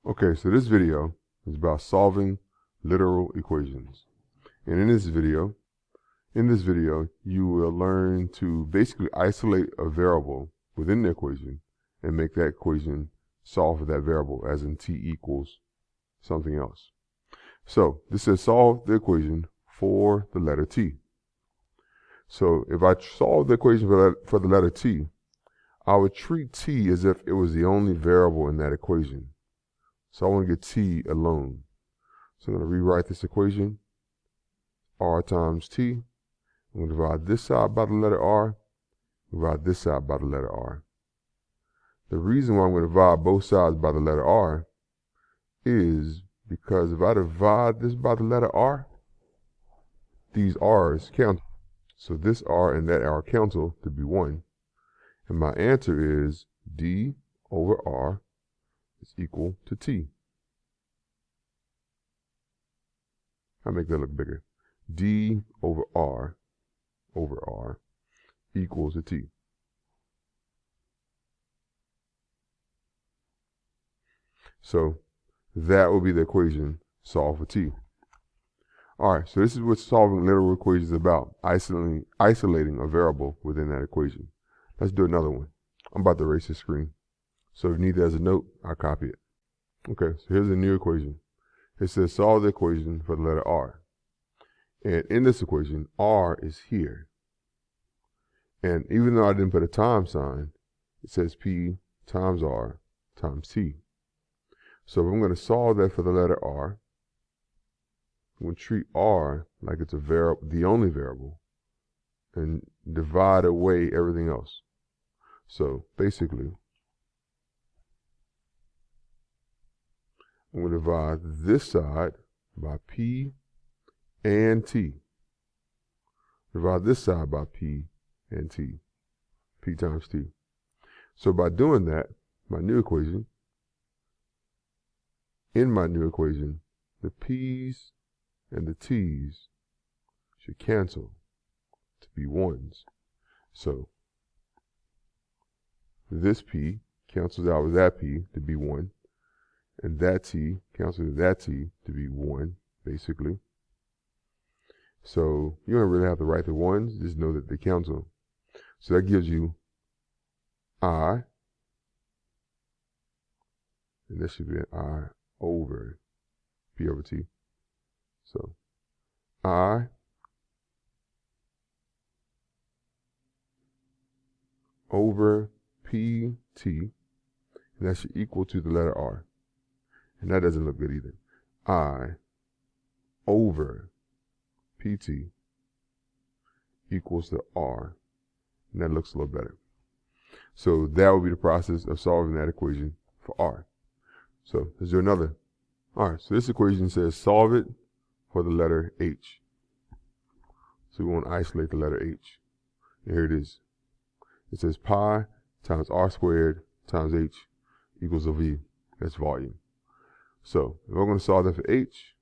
Okay, so this video is about solving literal equations. And in this video, you will learn to basically isolate a variable within the equation and make that equation solve for that variable, as in t equals something else. So this says solve the equation for the letter t. So if I solve the equation for the letter t, I would treat t as if it was the only variable in that equation. So I want to get t alone. So I'm going to rewrite this equation, r times t. I'm going to divide this side by the letter r, divide this side by the letter r. The reason why I'm going to divide both sides by the letter r is because if I divide this by the letter r, these r's cancel. So this r and that r cancel to be 1. And my answer is d over r is equal to t. I'll make that look bigger. D over r equals to t. So that will be the equation solved for t. All right, so this is what solving literal equations is about, isolating a variable within that equation. Let's do another one. I'm about to erase the screen. So if you need that as a note, I'll copy it. Okay, so here's a new equation. It says solve the equation for the letter r. And in this equation, r is here. And even though I didn't put a times sign, it says p times r times t. So if I'm going to solve that for the letter r, I'm going to treat r like it's a variable, the only variable, and divide away everything else. So basically, I'm going to divide this side by p and t. Divide this side by p and t. P times t. So by doing that, in my new equation, the p's and the t's should cancel to be 1s. So this p cancels out with that p to be 1. And that t cancels with that t to be 1, basically. So you don't really have to write the 1s, just know that they cancel. So that gives you I, and this should be an I over p over t. So I over pt, and that should equal to the letter r. And that doesn't look good either. I over pt equals to r. And that looks a little better. So that would be the process of solving that equation for r. So let's do another. All right, so this equation says solve it for the letter h. So we want to isolate the letter h. And here it is. It says pi times r squared times h equals a v. That's volume. So if I'm going to solve that for h,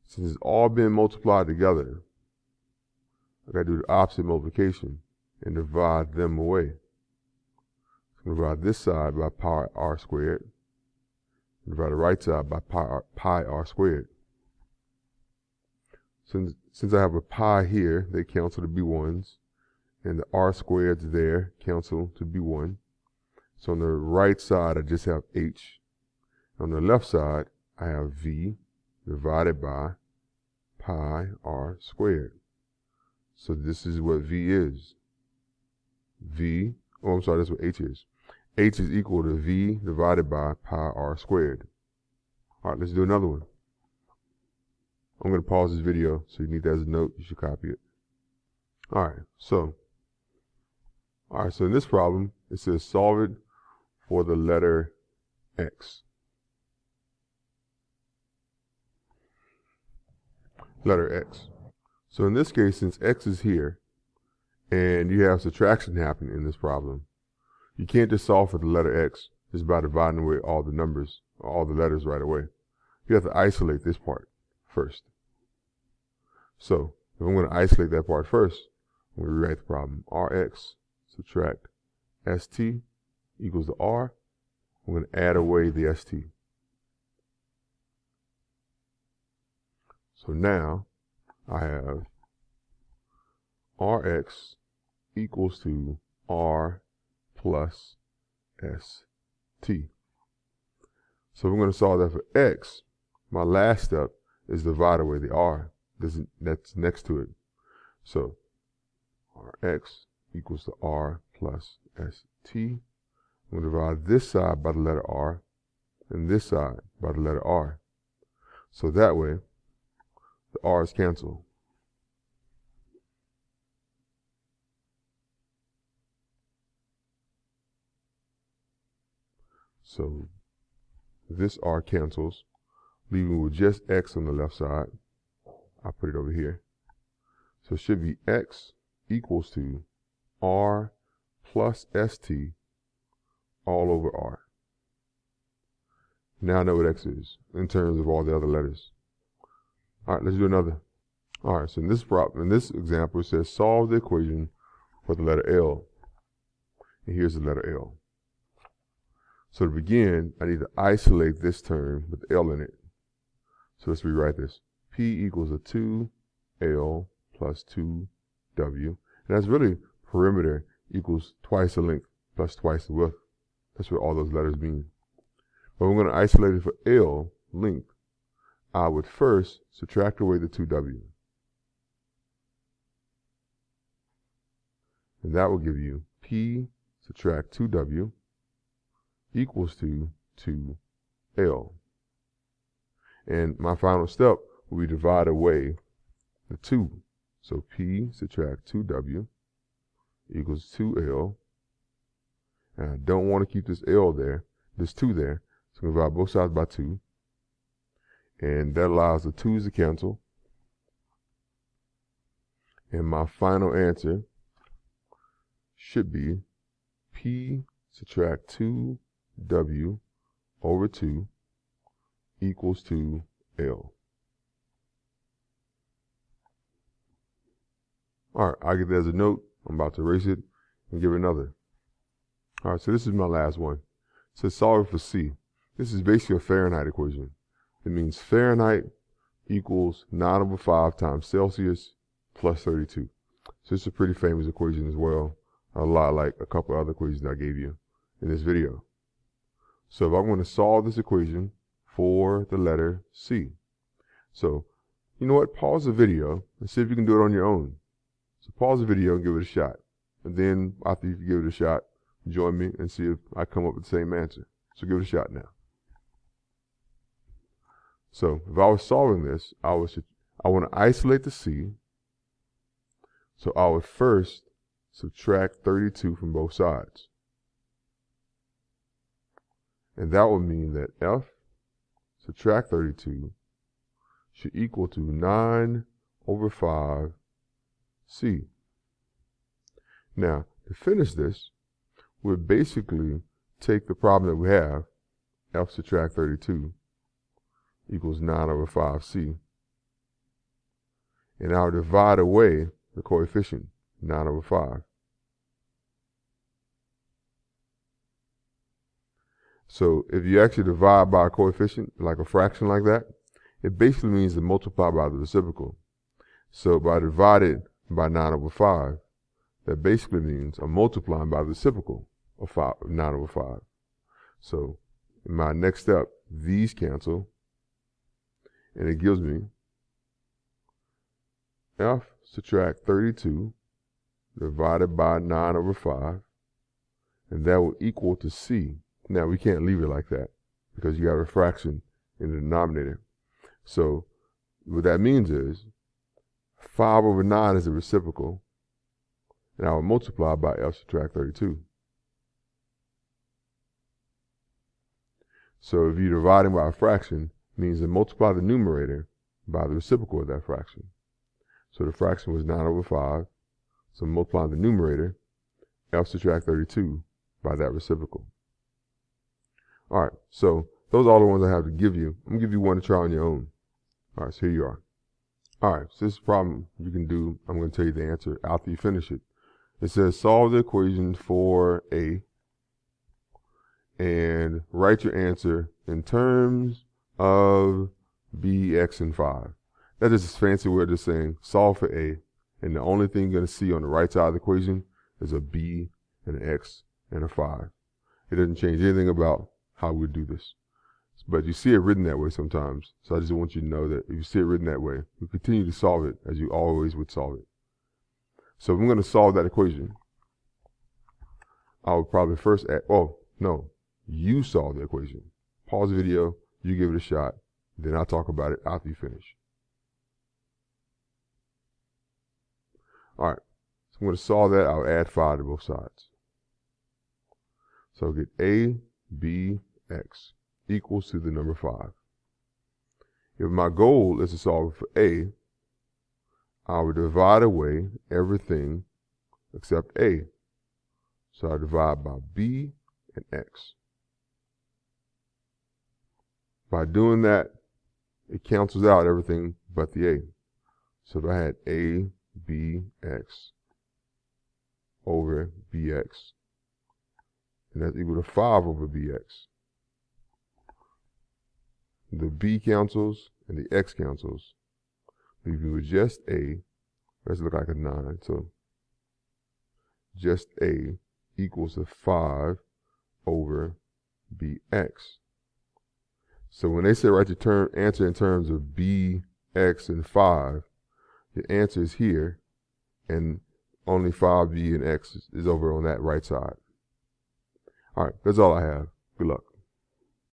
since it's all been multiplied together, I got to do the opposite multiplication and divide them away. So I'm going to divide this side by pi r squared, and divide the right side by pi r squared. Since I have a pi here, they cancel to be 1s, and the r squareds there cancel to be 1. So on the right side, I just have h. On the left side, I have v divided by pi r squared. So this is what v is. That's what h is. H is equal to v divided by pi r squared. All right, let's do another one. I'm going to pause this video, so you need that as a note. You should copy it. All right, so in this problem, it says solve it for the letter x. Letter x. So in this case, since x is here, and you have subtraction happening in this problem, you can't just solve for the letter x just by dividing away all the numbers, or all the letters right away. You have to isolate this part first. So if I'm going to isolate that part first, I'm going to rewrite the problem. Rx subtract st equals to r I'm going to add away the ST. So now I have Rx equals to R plus ST. So we're going to solve that for X. My last step is divide away the R that's next to it. So Rx equals to R plus ST. I'm going to divide this side by the letter R and this side by the letter R. So that way, the R's cancel. So this R cancels, leaving with just X on the left side. I'll put it over here. So it should be X equals to R plus ST all over R. Now I know what X is in terms of all the other letters. All right, let's do another. All right, so in this example, it says solve the equation for the letter L. And here's the letter L. So to begin, I need to isolate this term with L in it. So let's rewrite this. P equals a 2L plus 2W. And that's really perimeter equals twice the length plus twice the width. That's what all those letters mean. But we're going to isolate it for L, length. I would first subtract away the 2W. And that will give you P subtract 2W equals to 2L. And my final step will be divide away the 2. So P subtract 2W equals 2L. And I don't want to keep this L there, this 2 there. So I'm going to divide both sides by 2. And that allows the 2's to cancel. And my final answer should be P subtract 2W over 2 equals 2L. All right, I'll get that as a note. I'm about to erase it and give it another. All right, so this is my last one. It says solve for C. This is basically a Fahrenheit equation. It means Fahrenheit equals 9/5 times Celsius plus 32. So it's a pretty famous equation as well. A lot like a couple other equations I gave you in this video. So if I'm going to solve this equation for the letter C. So, you know what? Pause the video and see if you can do it on your own. So pause the video and give it a shot. And then after you give it a shot, join me and see if I come up with the same answer. So give it a shot now. So if I was solving this, I want to isolate the C. So I would first subtract 32 from both sides. And that would mean that F subtract 32 should equal to 9/5 C. Now, to finish this, we'll basically take the problem that we have, F subtract 32 equals 9/5 C, and I'll divide away the coefficient, 9/5. So if you actually divide by a coefficient, like a fraction like that, it basically means to multiply by the reciprocal. So by divided by 9/5, that basically means I'm multiplying by the reciprocal of 9/5. So in my next step, these cancel, and it gives me F subtract 32 divided by 9/5, and that will equal to C. Now we can't leave it like that because you have a fraction in the denominator. So what that means is 5/9 is the reciprocal, and I will multiply by F subtract 32. So if you're dividing by a fraction, it means to multiply the numerator by the reciprocal of that fraction. So the fraction was 9/5, so multiply the numerator, F subtract 32, by that reciprocal. All right, so those are all the ones I have to give you. I'm going to give you one to try on your own. All right, so here you are. All right, so this problem you can do, I'm going to tell you the answer after you finish it. It says solve the equation for A, and write your answer in terms of b, x, and 5. That is just a fancy way of just saying solve for a, and the only thing you're going to see on the right side of the equation is a b, an x, and a 5. It doesn't change anything about how we do this. But you see it written that way sometimes. So I just want you to know that if you see it written that way, you continue to solve it as you always would solve it. So if I'm going to solve that equation, I would probably first add, oh, no, you solve the equation. Pause the video, you give it a shot, then I'll talk about it after you finish. All right, so I'm going to solve that. I'll add 5 to both sides. So I'll get a, b, x equals to the number 5. If my goal is to solve for a, I will divide away everything except a. So I divide by b and x. By doing that, it cancels out everything but the a. So if I had a, b, x over bx, and that's equal to 5 over bx. The b cancels and the x cancels, leaving with just a. Let's look like a 9. So just a equals to 5 over bx. So when they say write your answer in terms of b, x, and 5, the answer is here, and only 5b and x is over on that right side. All right, that's all I have. Good luck.